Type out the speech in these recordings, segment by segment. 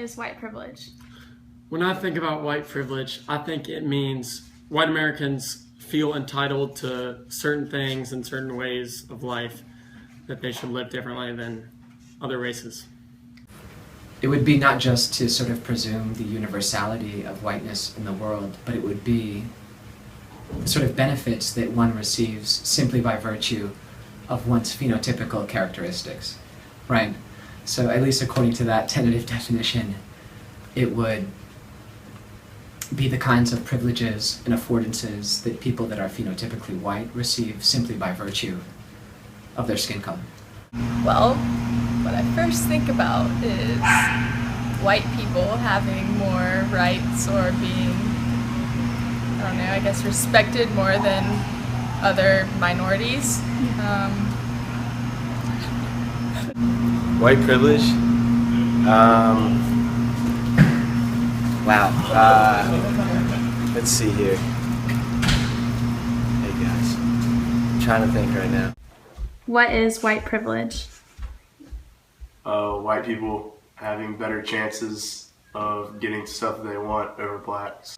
is white privilege? When I think about white privilege, I think it means white Americans feel entitled to certain things and certain ways of life, that they should live differently than other races. It would be not just to sort of presume the universality of whiteness in the world, but it would be sort of benefits that one receives simply by virtue of one's phenotypical characteristics, right? So at least according to that tentative definition, it would be the kinds of privileges and affordances that people that are phenotypically white receive simply by virtue of their skin color. Well, what I first think about is white people having more rights or being, I don't know, I guess respected more than other minorities. White privilege? Wow. Let's see here. Hey guys, I'm trying to think right now. What is white privilege? White people having better chances of getting stuff they want over blacks.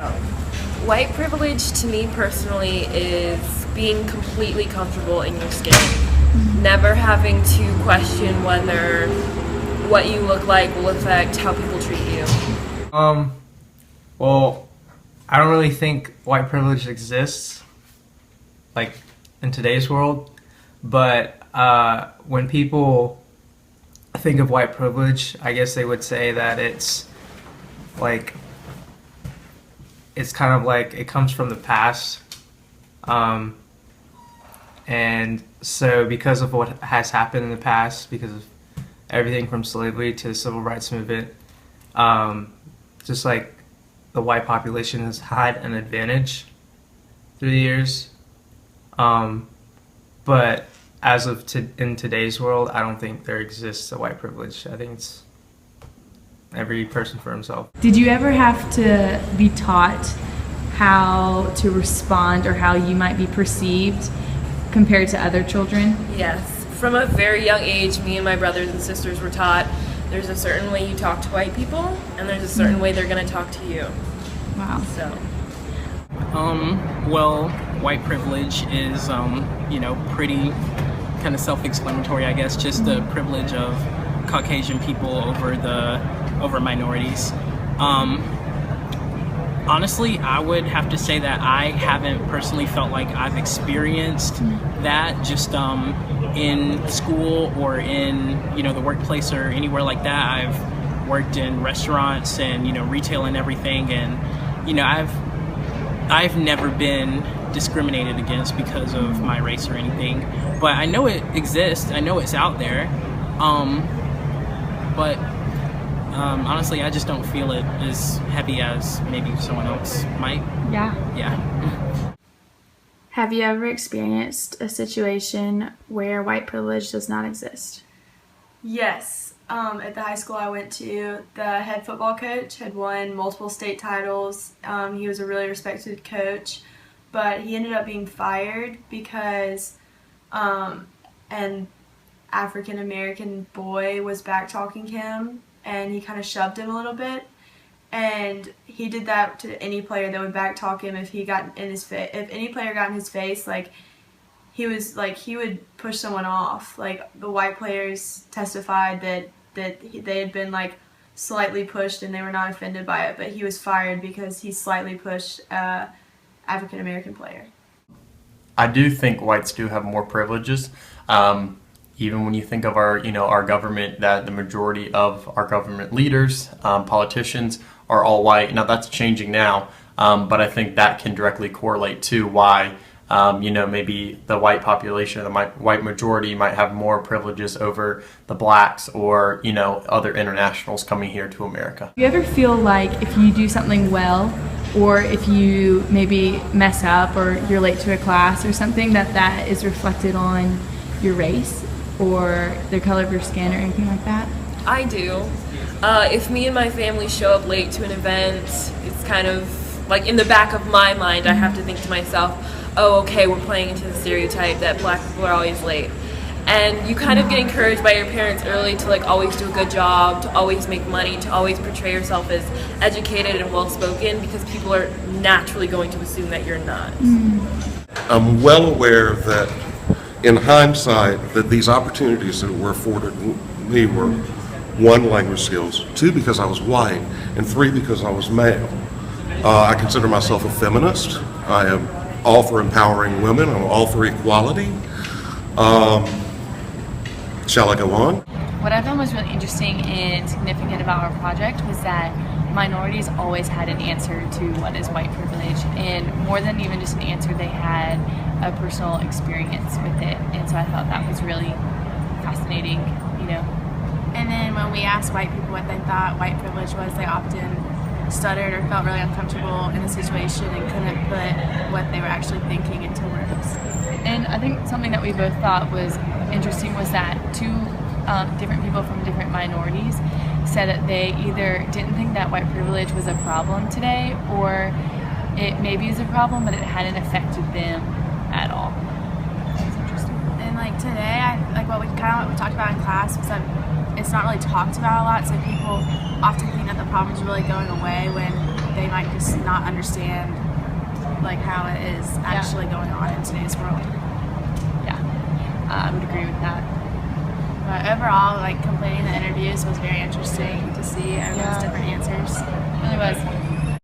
White privilege to me personally is being completely comfortable in your skin. Never having to question whether what you look like will affect how people treat you. Well, I don't really think white privilege exists, like, in today's world, but when people think of white privilege, I guess they would say that it's kind of like it comes from the past, and so because of what has happened in the past, because of everything from slavery to the civil rights movement, just like the white population has had an advantage through the years, but as of in today's world, I don't think there exists a white privilege. I think it's every person for himself. Did you ever have to be taught how to respond or how you might be perceived compared to other children? Yes. From a very young age, me and my brothers and sisters were taught there's a certain way you talk to white people, and there's a certain way they're going to talk to you. Wow. So. Well, white privilege is, pretty kind of self-explanatory, I guess. Just the privilege of Caucasian people over minorities. Honestly, I would have to say that I haven't personally felt like I've experienced that just in school or in the workplace or anywhere like that. I've worked in restaurants and retail and everything, and I've never been discriminated against because of my race or anything, but I know it exists. I know it's out there, but honestly, I just don't feel it as heavy as maybe someone else might. Yeah. Yeah. Have you ever experienced a situation where white privilege does not exist? Yes. At the high school I went to, the head football coach had won multiple state titles. He was a really respected coach, but he ended up being fired because an African-American boy was back-talking him, and he kind of shoved him a little bit. And he did that to any player that would back-talk him if he got in his face. If any player got in his face, he would push someone off. Like, the white players testified that they had been slightly pushed and they were not offended by it, but he was fired because he slightly pushed African American player. I do think whites do have more privileges. Even when you think of our government, that the majority of our government leaders, politicians, are all white. Now that's changing now, but I think that can directly correlate to why maybe the white population, the white majority might have more privileges over the blacks or, other internationals coming here to America. Do you ever feel like if you do something well, or if you maybe mess up or you're late to a class or something, that is reflected on your race or the color of your skin or anything like that? I do. If me and my family show up late to an event, it's kind of like in the back of my mind, I have to think to myself, oh, okay, we're playing into the stereotype that black people are always late. And you kind of get encouraged by your parents early to like always do a good job, to always make money, to always portray yourself as educated and well-spoken, because people are naturally going to assume that you're not. I'm well aware that in hindsight that these opportunities that were afforded me were, one, language skills, two, because I was white, and three, because I was male. I consider myself a feminist. I am all for empowering women. I'm all for equality. Shall I go on? What I found was really interesting and significant about our project was that minorities always had an answer to what is white privilege, and more than even just an answer, they had a personal experience with it, and so I thought that was really fascinating, you know. And then when we asked white people what they thought white privilege was, they often stuttered or felt really uncomfortable in the situation and couldn't put what they were actually thinking into words. And I think something that we both thought was interesting was that two different people from different minorities said that they either didn't think that white privilege was a problem today, or it maybe is a problem, but it hadn't affected them at all. That was interesting. And like today, like what we talked about in class was that it's not really talked about a lot, so people often think that the problem is really going away when they might just not understand like how it is actually going on in today's world. Yeah, I would agree with that. But overall, like completing the interviews was very interesting to see everyone's different answers. It really was.